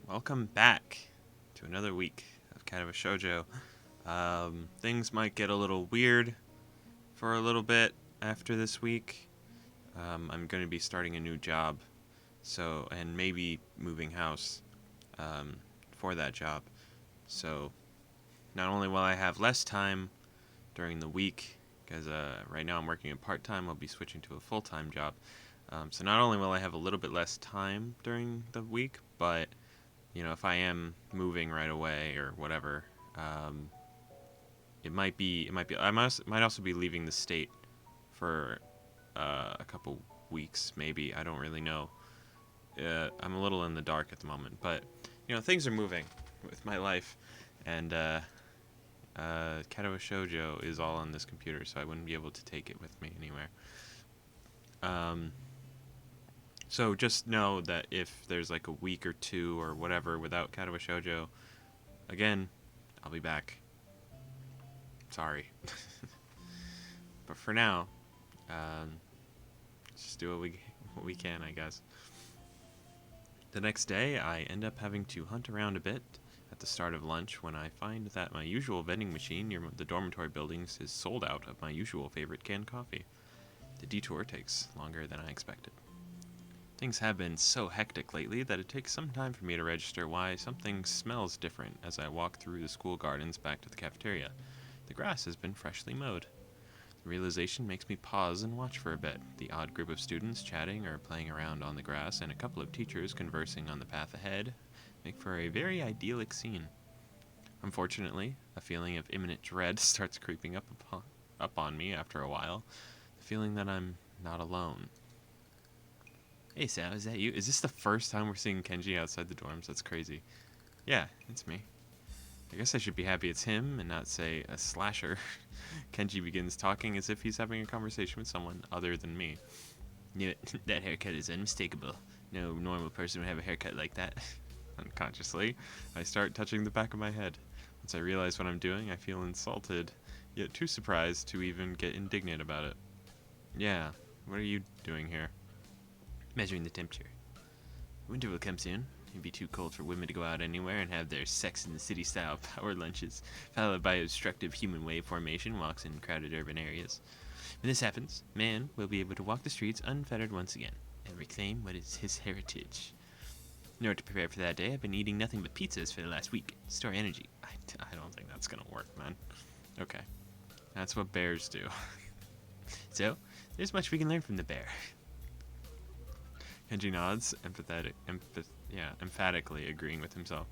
Welcome back to another week of Katawa Shoujo. Things might get a little weird for a little bit after this week. I'm going to be starting a new job, and maybe moving house for that job. So not only will I have less time during the week, because right now I'm working a part-time, I'll be switching to a full-time job. So not only will I have a little bit less time during the week, but if I am moving right away or whatever, um, I might also be leaving the state for a couple weeks, maybe. I don't really know. I'm a little in the dark at the moment, but things are moving with my life, and Katawa Shoujo is all on this computer, so I wouldn't be able to take it with me anywhere. Um, so just know that if there's like a week or two or whatever without Katawa Shoujo, again, I'll be back. Sorry. But for now, just do what we can, I guess. The next day, I end up having to hunt around a bit at the start of lunch when I find that my usual vending machine near the dormitory buildings is sold out of my usual favorite canned coffee. The detour takes longer than I expected. Things have been so hectic lately that it takes some time for me to register why something smells different as I walk through the school gardens back to the cafeteria. The grass has been freshly mowed. The realization makes me pause and watch for a bit. The odd group of students chatting or playing around on the grass and a couple of teachers conversing on the path ahead make for a very idyllic scene. Unfortunately, a feeling of imminent dread starts creeping up on me after a while. The feeling that I'm not alone. Hey Sal, is that you? Is this the first time we're seeing Kenji outside the dorms? That's crazy. Yeah, it's me. I guess I should be happy it's him and not, say, a slasher. Kenji begins talking as if he's having a conversation with someone other than me. Knew it. That haircut is unmistakable. No normal person would have a haircut like that. Unconsciously, I start touching the back of my head. Once I realize what I'm doing, I feel insulted, yet too surprised to even get indignant about it. Yeah, what are you doing here? Measuring the temperature. Winter will come soon. It'd be too cold for women to go out anywhere and have their Sex in the City style power lunches, followed by obstructive human wave formation walks in crowded urban areas. When this happens, man will be able to walk the streets unfettered once again and reclaim what is his heritage. In order to prepare for that day, I've been eating nothing but pizzas for the last week. Store energy. I don't think that's gonna work, man. Okay. That's what bears do. So, there's much we can learn from the bear. Kenji nods, emphatically agreeing with himself.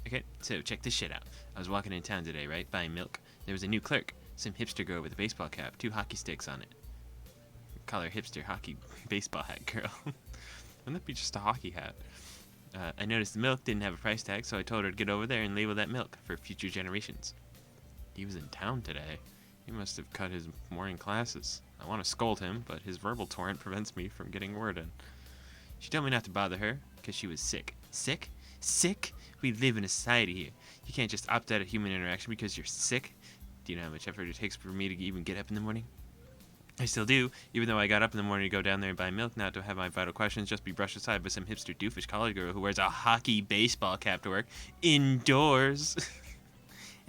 Okay, so check this shit out. I was walking in town today, right, buying milk. There was a new clerk, some hipster girl with a baseball cap, 2 hockey sticks on it. Call her hipster hockey baseball hat girl. Wouldn't that be just a hockey hat? I noticed the milk didn't have a price tag, so I told her to get over there and label that milk for future generations. He was in town today. He must have cut his morning classes. I want to scold him, but his verbal torrent prevents me from getting a word in. She told me not to bother her, because she was sick. Sick? Sick? We live in a society here. You can't just opt out of human interaction because you're sick. Do you know how much effort it takes for me to even get up in the morning? I still do, even though I got up in the morning to go down there and buy milk, not to have my vital questions just be brushed aside by some hipster doofus college girl who wears a hockey baseball cap to work indoors.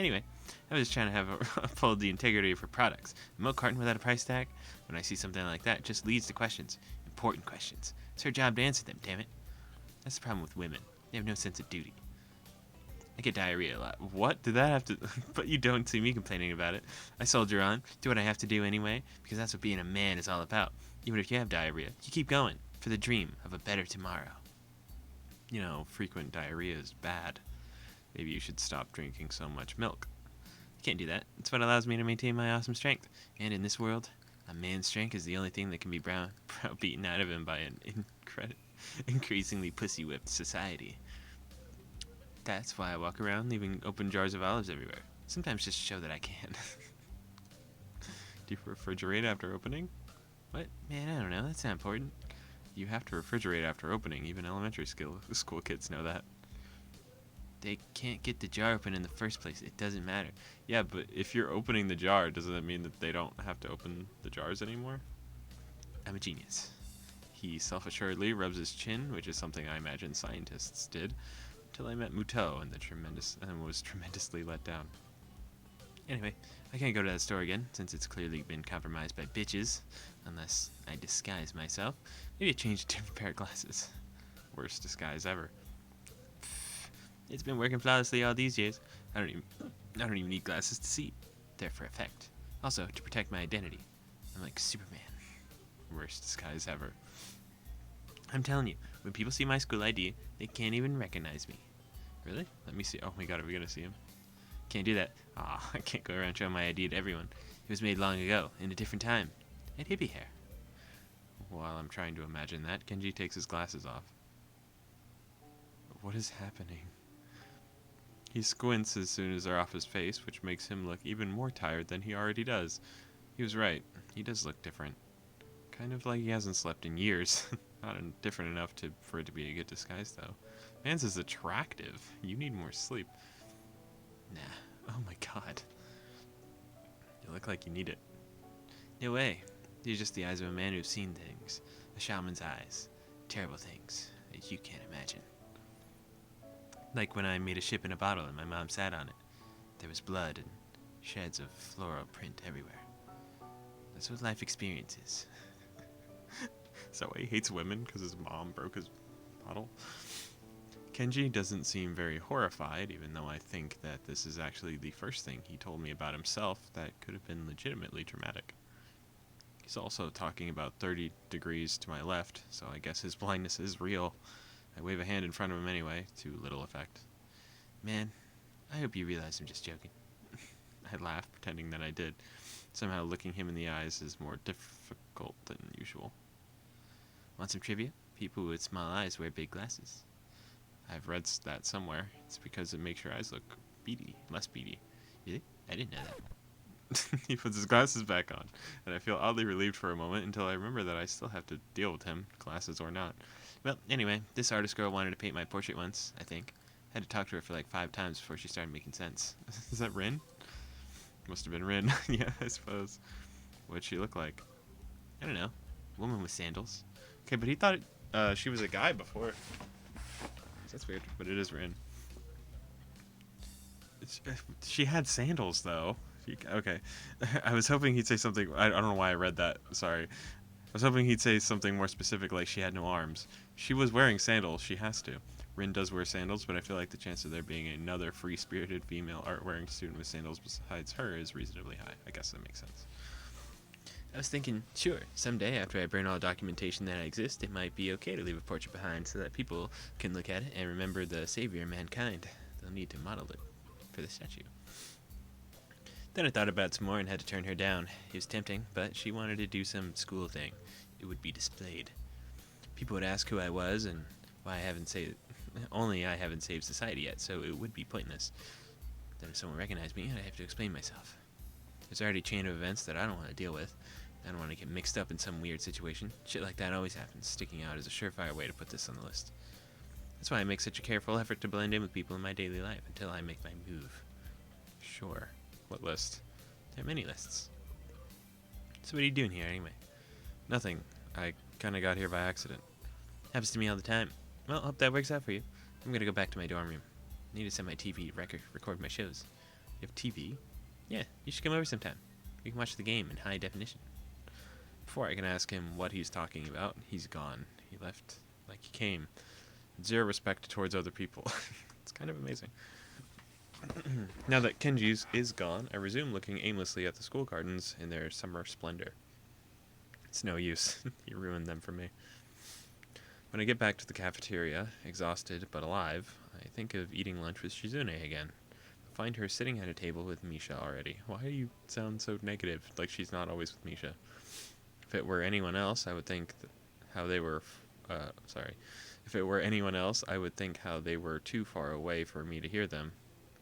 Anyway, I was just trying to uphold the integrity of her products. A milk carton without a price tag? When I see something like that, it just leads to questions. Important questions. It's her job to answer them, damn it. That's the problem with women. They have no sense of duty. I get diarrhea a lot. What? Did that have to... But you don't see me complaining about it. I soldier on, do what I have to do anyway, because that's what being a man is all about. Even if you have diarrhea, you keep going, for the dream of a better tomorrow. Frequent diarrhea is bad. Maybe you should stop drinking so much milk. You can't do that. It's what allows me to maintain my awesome strength. And in this world, a man's strength is the only thing that can be browbeaten out of him by an increasingly pussy-whipped society. That's why I walk around leaving open jars of olives everywhere. Sometimes just to show that I can. Do you refrigerate after opening? What? Man, I don't know. That's not important. You have to refrigerate after opening. Even elementary school kids know that. They can't get the jar open in the first place. It doesn't matter. Yeah, but if you're opening the jar, doesn't that mean that they don't have to open the jars anymore? I'm a genius. He self-assuredly rubs his chin, which is something I imagine scientists did. till I met Muto and was tremendously let down. Anyway, I can't go to that store again, since it's clearly been compromised by bitches, unless I disguise myself. Maybe I change a different pair of glasses. Worst disguise ever. It's been working flawlessly all these years. I don't even need glasses to see. They're for effect. Also, to protect my identity. I'm like Superman. Worst disguise ever. I'm telling you, when people see my school ID, they can't even recognize me. Really? Let me see. Oh my god, are we gonna see him? Can't do that. Aw, I can't go around showing my ID to everyone. It was made long ago, in a different time. I had hippie hair. While I'm trying to imagine that, Kenji takes his glasses off. What is happening? He squints as soon as they're off his face, which makes him look even more tired than he already does. He was right. He does look different. Kind of like he hasn't slept in years. Not different enough for it to be a good disguise, though. Man's is attractive. You need more sleep. Nah. Oh my god. You look like you need it. No way. These are just the eyes of a man who's seen things. A shaman's eyes. Terrible things that you can't imagine. Like when I made a ship in a bottle and my mom sat on it. There was blood and sheds of floral print everywhere. That's what life experience is. So he hates women because his mom broke his bottle. Kenji doesn't seem very horrified, even though I think that this is actually the first thing he told me about himself that could have been legitimately traumatic. He's also talking about 30 degrees to my left, so I guess his blindness is real. I wave a hand in front of him anyway, to little effect. Man, I hope you realize I'm just joking. I laugh, pretending that I did. Somehow looking him in the eyes is more difficult than usual. Want some trivia? People with small eyes wear big glasses. I've read that somewhere. It's because it makes your eyes look beady, less beady. Really? I didn't know that. He puts his glasses back on, and I feel oddly relieved for a moment until I remember that I still have to deal with him, glasses or not. Well, anyway, this artist girl wanted to paint my portrait once, I think. I had to talk to her for like 5 times before she started making sense. Is that Rin? Must have been Rin. Yeah, I suppose. What'd she look like? I don't know. Woman with sandals. Okay, but he thought she was a guy before. That's weird, but it is Rin. She had sandals, though. Okay. I was hoping he'd say something. I don't know why I read that. Sorry. I was hoping he'd say something more specific, like she had no arms. She was wearing sandals. She has to. Rin does wear sandals, but I feel like the chance of there being another free-spirited female art-wearing student with sandals besides her is reasonably high. I guess that makes sense. I was thinking, sure, someday after I burn all documentation that I exist, it might be okay to leave a portrait behind so that people can look at it and remember the savior of mankind. They'll need to model it for the statue. Then I thought about it some more and had to turn her down. It was tempting, but she wanted to do some school thing. It would be displayed. People would ask who I was and why I haven't saved society yet, so it would be pointless. Then if someone recognized me, I'd have to explain myself. There's already a chain of events that I don't want to deal with. I don't want to get mixed up in some weird situation. Shit like that always happens. Sticking out is a surefire way to put this on the list. That's why I make such a careful effort to blend in with people in my daily life until I make my move. Sure. What list? There are many lists. So what are you doing here anyway? Nothing. I kinda got here by accident. Happens to me all the time. Well, hope that works out for you. I'm gonna go back to my dorm room. I need to set my TV to record my shows. You have TV? Yeah, you should come over sometime. We can watch the game in high definition. Before I can ask him what he's talking about, he's gone. He left like he came. Zero respect towards other people. It's kind of amazing. Now that Kenji's is gone, I resume looking aimlessly at the school gardens in their summer splendor. It's no use. He ruined them for me. When I get back to the cafeteria, exhausted but alive, I think of eating lunch with Shizune again. I find her sitting at a table with Misha already. Why do you sound so negative, like she's not always with Misha? If it were anyone else, I would think how they were... If it were anyone else, I would think how they were too far away for me to hear them.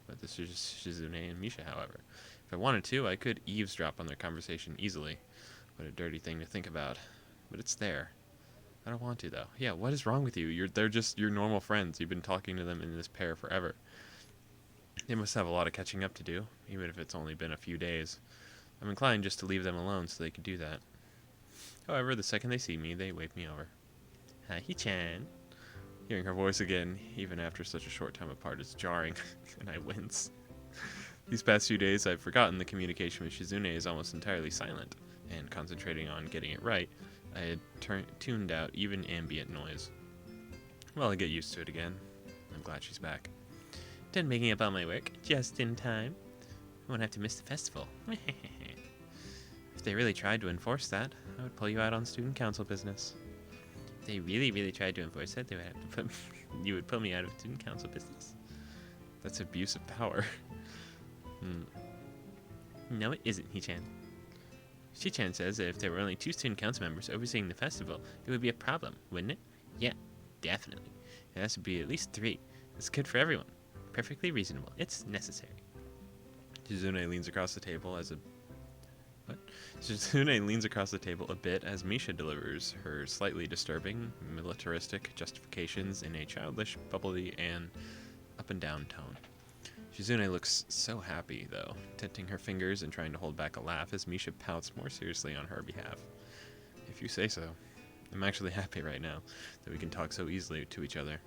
But this is just Shizune and Misha, however. If I wanted to, I could eavesdrop on their conversation easily. What a dirty thing to think about. But it's there. I don't want to, though. Yeah, what is wrong with you? They're just your normal friends. You've been talking to them in this pair forever. They must have a lot of catching up to do, even if it's only been a few days. I'm inclined just to leave them alone so they could do that. However, the second they see me, they wave me over. Hi-chan. Hearing her voice again, even after such a short time apart, is jarring, and I wince. These past few days, I've forgotten the communication with Shizune is almost entirely silent, and concentrating on getting it right, I had tuned out even ambient noise. Well, I get used to it again. I'm glad she's back. Done making up all my work, just in time. I won't have to miss the festival. If they really tried to enforce that, I would pull you out on student council business. If they really tried to enforce that, they would have to you would pull me out of student council business. That's abuse of power. No, it isn't, He-chan. Shi-chan says that if there were only 2 student council members overseeing the festival, it would be a problem, wouldn't it? Yeah, definitely. It has to be at least 3. It's good for everyone. Perfectly reasonable. It's necessary. Shizune leans across the table Shizune leans across the table a bit as Misha delivers her slightly disturbing, militaristic justifications in a childish, bubbly, and up-and-down tone. Shizune looks so happy, though, tenting her fingers and trying to hold back a laugh as Misha pouts more seriously on her behalf. If you say so. I'm actually happy right now that we can talk so easily to each other.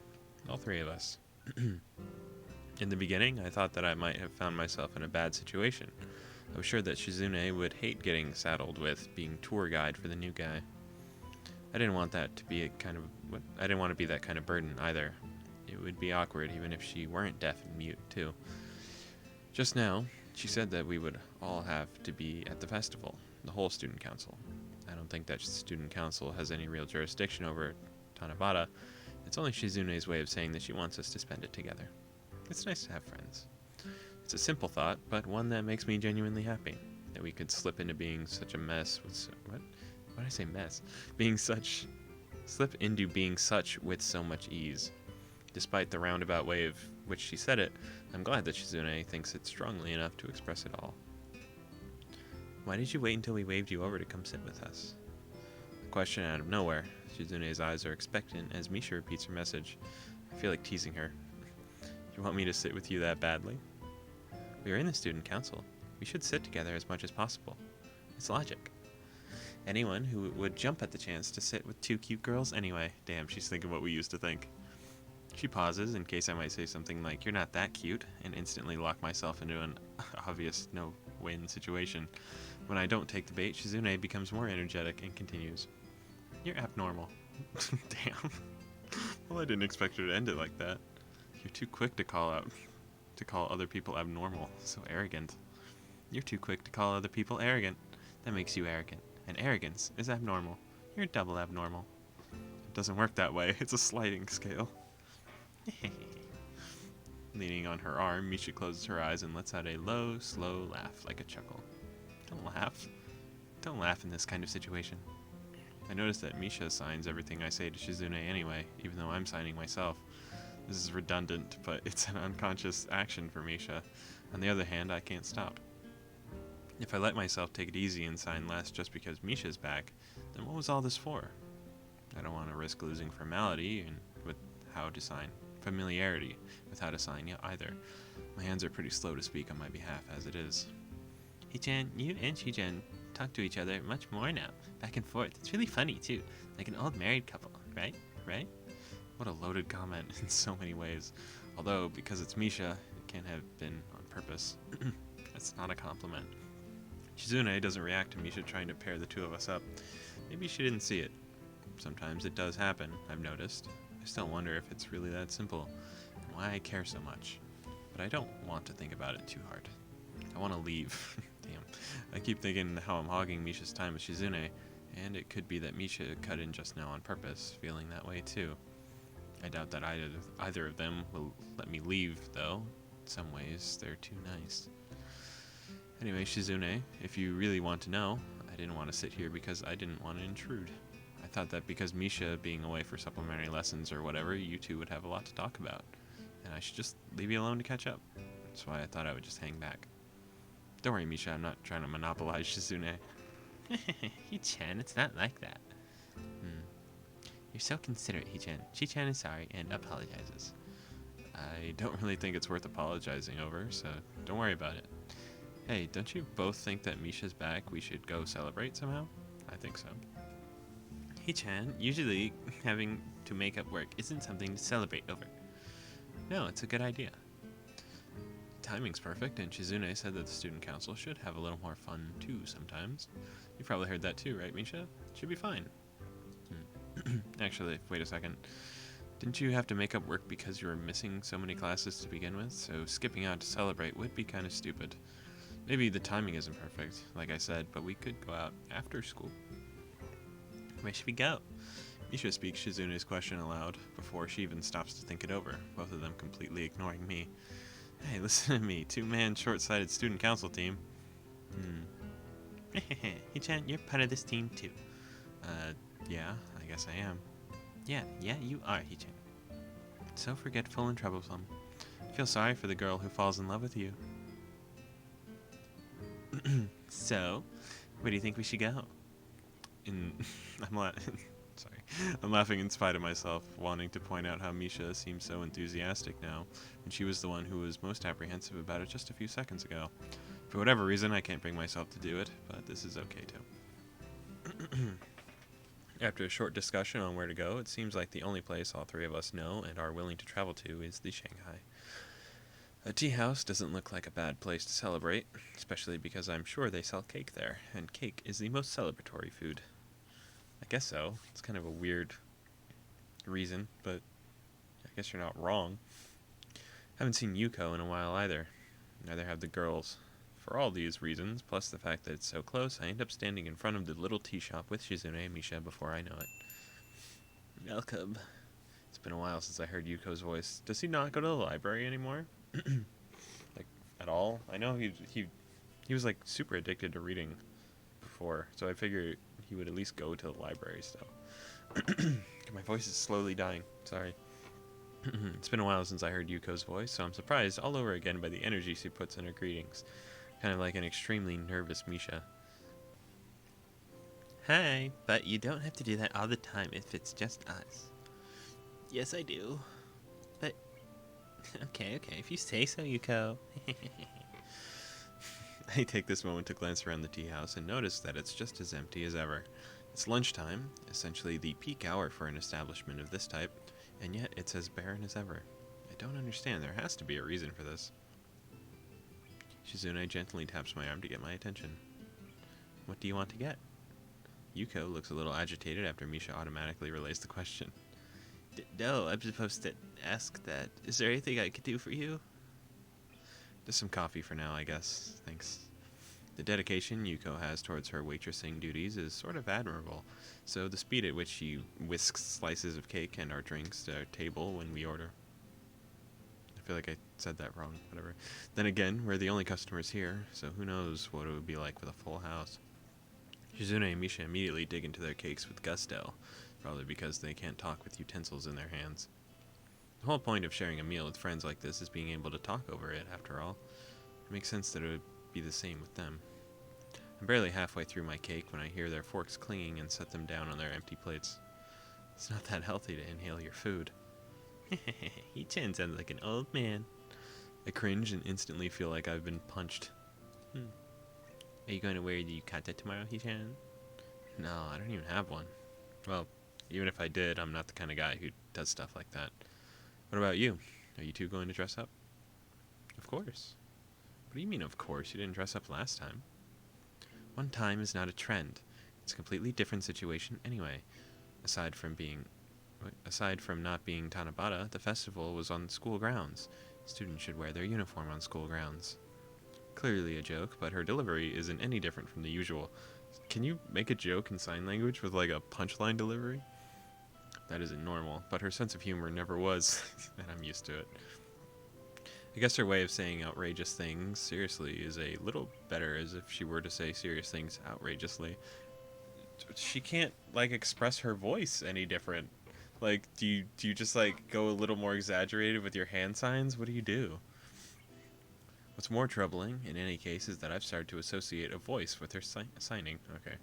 All 3 of us. In the beginning, I thought that I might have found myself in a bad situation. I was sure that Shizune would hate getting saddled with being tour guide for the new guy. I didn't want that to be I didn't want to be that kind of burden either. It would be awkward even if she weren't deaf and mute, too. Just now, she said that we would all have to be at the festival, the whole student council. I don't think that student council has any real jurisdiction over Tanabata. It's only Shizune's way of saying that she wants us to spend it together. It's nice to have friends. It's a simple thought, but one that makes me genuinely happy. That we could slip into being such a mess with what did I say mess? Slip into being such with so much ease. Despite the roundabout way of which she said it, I'm glad that Shizune thinks it strongly enough to express it all. Why did you wait until we waved you over to come sit with us? A question out of nowhere. Shizune's eyes are expectant as Misha repeats her message. I feel like teasing her. You want me to sit with you that badly? We are in the student council. We should sit together as much as possible. It's logic. Anyone who would jump at the chance to sit with 2 cute girls anyway. Damn, she's thinking what we used to think. She pauses in case I might say something like, "You're not that cute," and instantly lock myself into an obvious no-win situation. When I don't take the bait, Shizune becomes more energetic and continues. You're abnormal. Damn. Well, I didn't expect her to end it like that. You're too quick to call other people abnormal. So arrogant. You're too quick to call other people arrogant. That makes you arrogant. And arrogance is abnormal. You're double abnormal. It doesn't work that way. It's a sliding scale. Leaning on her arm, Misha closes her eyes and lets out a low, slow laugh, like a chuckle. Don't laugh. Don't laugh in this kind of situation. I notice that Misha signs everything I say to Shizune anyway, even though I'm signing myself. This is redundant, but it's an unconscious action for Misha. On the other hand, I can't stop. If I let myself take it easy and sign less just because Misha's back, then what was all this for? I don't want to risk losing familiarity with how to sign either. My hands are pretty slow to speak on my behalf as it is. Hichan, you and Shijan talk to each other much more now, back and forth. It's really funny too, like an old married couple, right? Right? What a loaded comment in so many ways. Although, because it's Misha, it can't have been on purpose. That's not a compliment. Shizune doesn't react to Misha trying to pair the 2 of us up. Maybe she didn't see it. Sometimes it does happen, I've noticed. I still wonder if it's really that simple, and why I care so much. But I don't want to think about it too hard. I want to leave. Damn. I keep thinking how I'm hogging Misha's time with Shizune, and it could be that Misha cut in just now on purpose, feeling that way too. I doubt that either of them will let me leave, though. In some ways, they're too nice. Anyway, Shizune, if you really want to know, I didn't want to sit here because I didn't want to intrude. I thought that because Misha being away for supplementary lessons or whatever, you 2 would have a lot to talk about, and I should just leave you alone to catch up. That's why I thought I would just hang back. Don't worry, Misha, I'm not trying to monopolize Shizune. Hichan, it's not like that. You're so considerate, Hichan. Shi-chan is sorry and apologizes. I don't really think it's worth apologizing over, so don't worry about it. Hey, don't you both think that Misha's back? We should go celebrate somehow? I think so. Hichan, usually having to make up work isn't something to celebrate over. No, it's a good idea. Timing's perfect, and Shizune said that the student council should have a little more fun too sometimes. You probably heard that too, right, Misha? Should be fine. Actually, wait a second. Didn't you have to make up work because you were missing so many classes to begin with? So skipping out to celebrate would be kind of stupid. Maybe the timing isn't perfect, like I said, but we could go out after school. Where should we go? Misha speaks Shizune's question aloud before she even stops to think it over, both of them completely ignoring me. Hey, listen to me, two-man short-sighted student council team. Hichan, you're part of this team too. Yeah, I guess I am. Yeah, you are, Hichan. So forgetful and troublesome. I feel sorry for the girl who falls in love with you. So, where do you think we should go? I'm laughing in spite of myself, wanting to point out how Misha seems so enthusiastic now, when she was the one who was most apprehensive about it just a few seconds ago. For whatever reason, I can't bring myself to do it, but this is okay too. After a short discussion on where to go, it seems like the only place all three of us know and are willing to travel to is the Shanghai. A tea house doesn't look like a bad place to celebrate, especially because I'm sure they sell cake there, and cake is the most celebratory food. I guess so. It's kind of a weird reason, but I guess you're not wrong. Haven't seen Yuko in a while either. Neither have the girls. For all these reasons, plus the fact that it's so close, I end up standing in front of the little tea shop with Shizune and Misha before I know it. Welcome. It's been a while since I heard Yuko's voice. Does he not go to the library anymore? Like, at all? I know he was like super addicted to reading before, so I figured he would at least go to the library still. My voice is slowly dying. Sorry. It's been a while since I heard Yuko's voice, so I'm surprised all over again by the energy she puts in her greetings. Kind of like an extremely nervous Misha. Hi, but you don't have to do that all the time if it's just us. Yes, I do. But, okay, if you say so, Yuko. I take this moment to glance around the tea house and notice that it's just as empty as ever. It's lunchtime, essentially the peak hour for an establishment of this type, and yet it's as barren as ever. I don't understand. There has to be a reason for this. Shizune gently taps my arm to get my attention. What do you want to get? Yuko looks a little agitated after Misha automatically relays the question. No, I'm supposed to ask that. Is there anything I could do for you? Just some coffee for now, I guess. Thanks. The dedication Yuko has towards her waitressing duties is sort of admirable, so the speed at which she whisks slices of cake and our drinks to our table when we order. I feel like I said that wrong, whatever. Then again, we're the only customers here, so who knows what it would be like with a full house. Shizune and Misha immediately dig into their cakes with gusto, probably because they can't talk with utensils in their hands. The whole point of sharing a meal with friends like this is being able to talk over it, after all. It makes sense that it would be the same with them. I'm barely halfway through my cake when I hear their forks clinging and set them down on their empty plates. It's not that healthy to inhale your food. Hichan sounds like an old man. I cringe and instantly feel like I've been punched. Are you going to wear the yukata tomorrow, Hichan? No, I don't even have one. Well, even if I did, I'm not the kind of guy who does stuff like that. What about you? Are you two going to dress up? Of course. What do you mean, of course? You didn't dress up last time. One time is not a trend. It's a completely different situation anyway. Aside from not being Tanabata, the festival was on school grounds. Students should wear their uniform on school grounds. Clearly a joke, but her delivery isn't any different from the usual. Can you make a joke in sign language with like a punchline delivery? That isn't normal, but her sense of humor never was, and I'm used to it. I guess her way of saying outrageous things seriously is a little better, as if she were to say serious things outrageously. She can't, like, express her voice any different. Like, do you just, like, go a little more exaggerated with your hand signs? What do you do? What's more troubling, in any case, is that I've started to associate a voice with her signing. Okay.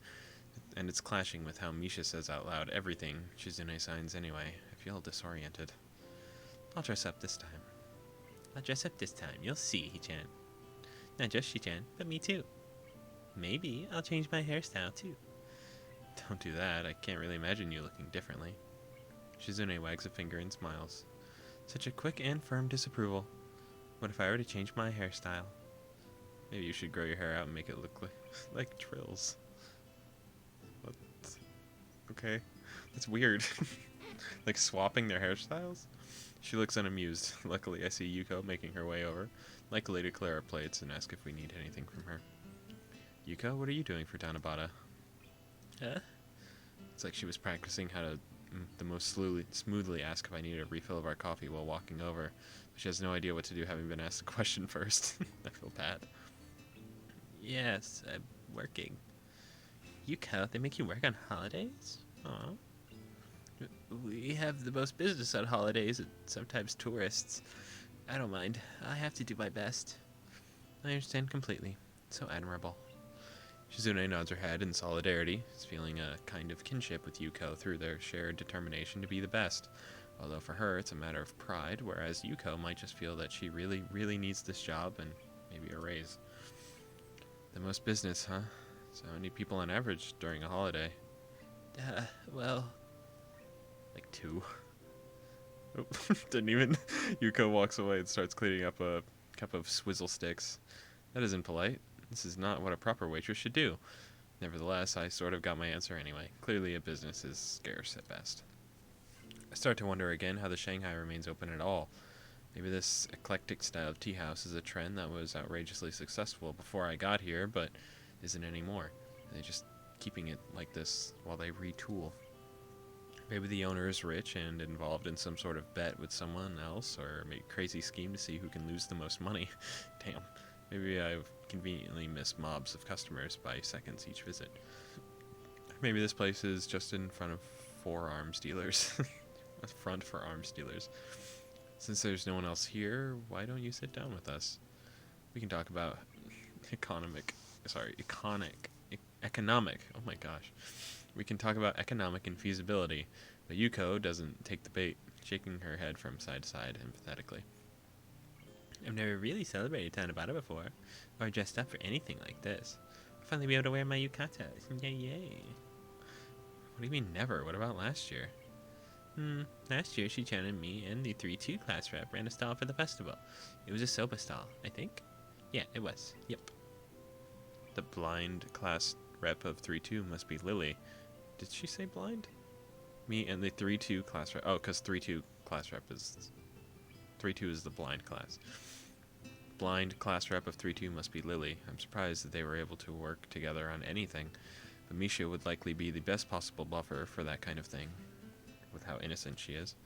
And it's clashing with how Misha says out loud everything Shizune signs anyway. I feel disoriented. I'll dress up this time. You'll see, Hichan. Not just Hichan, but me too. Maybe I'll change my hairstyle too. Don't do that. I can't really imagine you looking differently. Shizune wags a finger and smiles. Such a quick and firm disapproval. What if I were to change my hairstyle? Maybe you should grow your hair out and make it look like Trills. What? Okay. That's weird. Like swapping their hairstyles? She looks unamused. Luckily, I see Yuko making her way over, likely to clear our plates and ask if we need anything from her. Yuko, what are you doing for Tanabata? Huh? It's like she was practicing how to the most smoothly ask if I needed a refill of our coffee while walking over. But she has no idea what to do having been asked the question first. I feel bad. Yes, I'm working. Yuko, they make you work on holidays? Aw. We have the most business on holidays and sometimes tourists. I don't mind. I have to do my best. I understand completely. So admirable. Shizune nods her head in solidarity, feeling a kind of kinship with Yuko through their shared determination to be the best. Although for her, it's a matter of pride, whereas Yuko might just feel that she really, really needs this job and maybe a raise. The most business, huh? So many people on average during a holiday? Well... like 2. Oh, didn't even... Yuko walks away and starts cleaning up a cup of swizzle sticks. That isn't polite. This is not what a proper waitress should do. Nevertheless, I sort of got my answer anyway. Clearly a business is scarce at best. I start to wonder again how the Shanghai remains open at all. Maybe this eclectic style of tea house is a trend that was outrageously successful before I got here, but isn't anymore. They're just keeping it like this while they retool. Maybe the owner is rich and involved in some sort of bet with someone else, or maybe a crazy scheme to see who can lose the most money. Damn. Maybe I've conveniently missed mobs of customers by seconds each visit. Maybe this place is just in front of 4 arms dealers. A front for arms dealers. Since there's no one else here, why don't you sit down with us? We can talk about economic. Oh my gosh. We can talk about economic infeasibility, but Yuko doesn't take the bait, shaking her head from side to side emphatically. I've never really celebrated Tanabata before, or dressed up for anything like this. I'll finally be able to wear my yukata. Yay, yay. What do you mean never? What about last year? Last year Shi-chan and me and the 3-2 class rep ran a stall for the festival. It was a soba stall, I think? Yeah, it was. Yep. The blind class rep of 3-2 must be Lily. Did she say blind? Me and the 3-2 class rep. Oh, because 3-2 class rep is... 3-2 is the blind class. Blind class rep of 3-2 must be Lily. I'm surprised that they were able to work together on anything, but Misha would likely be the best possible buffer for that kind of thing, with how innocent she is.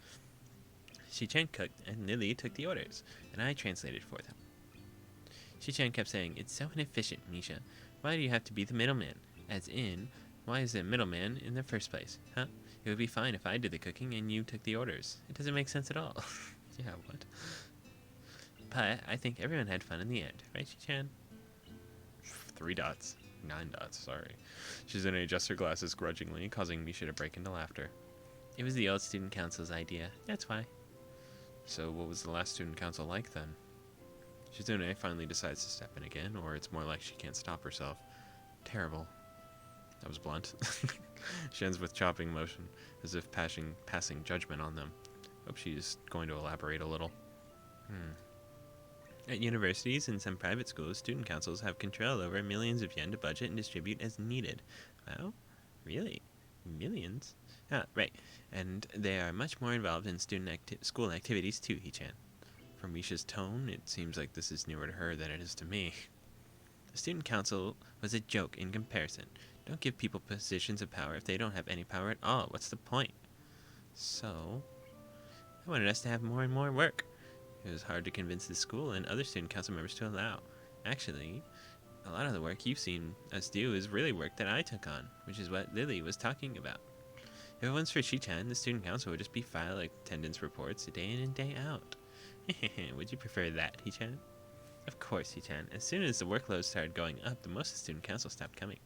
Shi-chan cooked, and Lily took the orders, and I translated for them. Shi-chan kept saying, "It's so inefficient, Misha. Why do you have to be the middleman? As in, why is it a middleman in the first place, huh? It would be fine if I did the cooking and you took the orders. It doesn't make sense at all." Yeah, what? But I think everyone had fun in the end, right, Shi-chan? 3 dots. 9 dots, sorry. Shizune adjusts her glasses grudgingly, causing Misha to break into laughter. It was the old student council's idea, that's why. So what was the last student council like then? Shizune finally decides to step in again, or it's more like she can't stop herself. Terrible. That was blunt. She ends with chopping motion, as if passing judgment on them. Hope she's going to elaborate a little. At universities and some private schools, student councils have control over millions of yen to budget and distribute as needed. Wow, really? Millions? Ah, right. And they are much more involved in school activities too, Hichan. From Misha's tone, it seems like this is newer to her than it is to me. The student council was a joke in comparison. Don't give people positions of power if they don't have any power at all. What's the point? So, I wanted us to have more and more work. It was hard to convince the school and other student council members to allow. Actually, a lot of the work you've seen us do is really work that I took on, which is what Lily was talking about. If it wasn't for Shi-chan, the student council would just be filing attendance reports day in and day out. Would you prefer that, Hichan? Of course, Hichan. As soon as the workload started going up, the most of the student council stopped coming.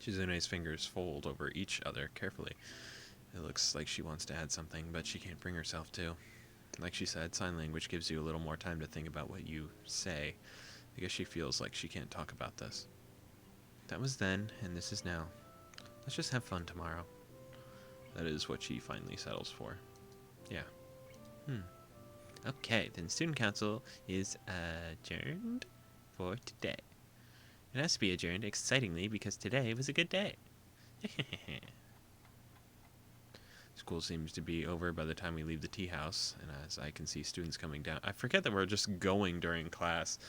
Shizune's fingers fold over each other carefully. It looks like she wants to add something, but she can't bring herself to. Like she said, sign language gives you a little more time to think about what you say. I guess she feels like she can't talk about this. That was then, and this is now. Let's just have fun tomorrow. That is what she finally settles for. Yeah. Okay, then student council is adjourned for today. It has to be adjourned excitingly because today was a good day. School seems to be over by the time we leave the tea house, and as I can see students coming down. I forget that we're just going during class.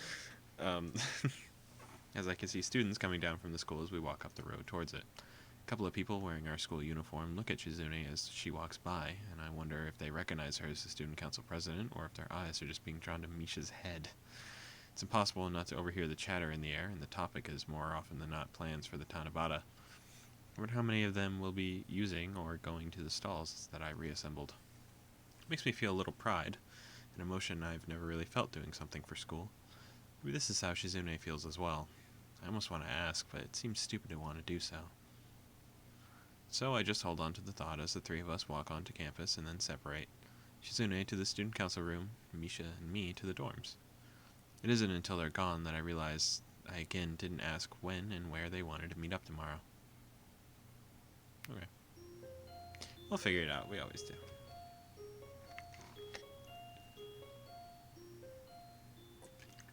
As I can see students coming down from the school as we walk up the road towards it. A couple of people wearing our school uniform look at Shizune as she walks by, and I wonder if they recognize her as the student council president or if their eyes are just being drawn to Misha's head. It's impossible not to overhear the chatter in the air, and the topic is more often than not plans for the Tanabata. I wonder how many of them will be using or going to the stalls that I reassembled. It makes me feel a little pride, an emotion I've never really felt doing something for school. Maybe this is how Shizune feels as well. I almost want to ask, but it seems stupid to want to do so. So I just hold on to the thought as the three of us walk onto campus and then separate. Shizune to the student council room, Misha and me to the dorms. It isn't until they're gone that I realize I again didn't ask when and where they wanted to meet up tomorrow. Okay. We'll figure it out. We always do.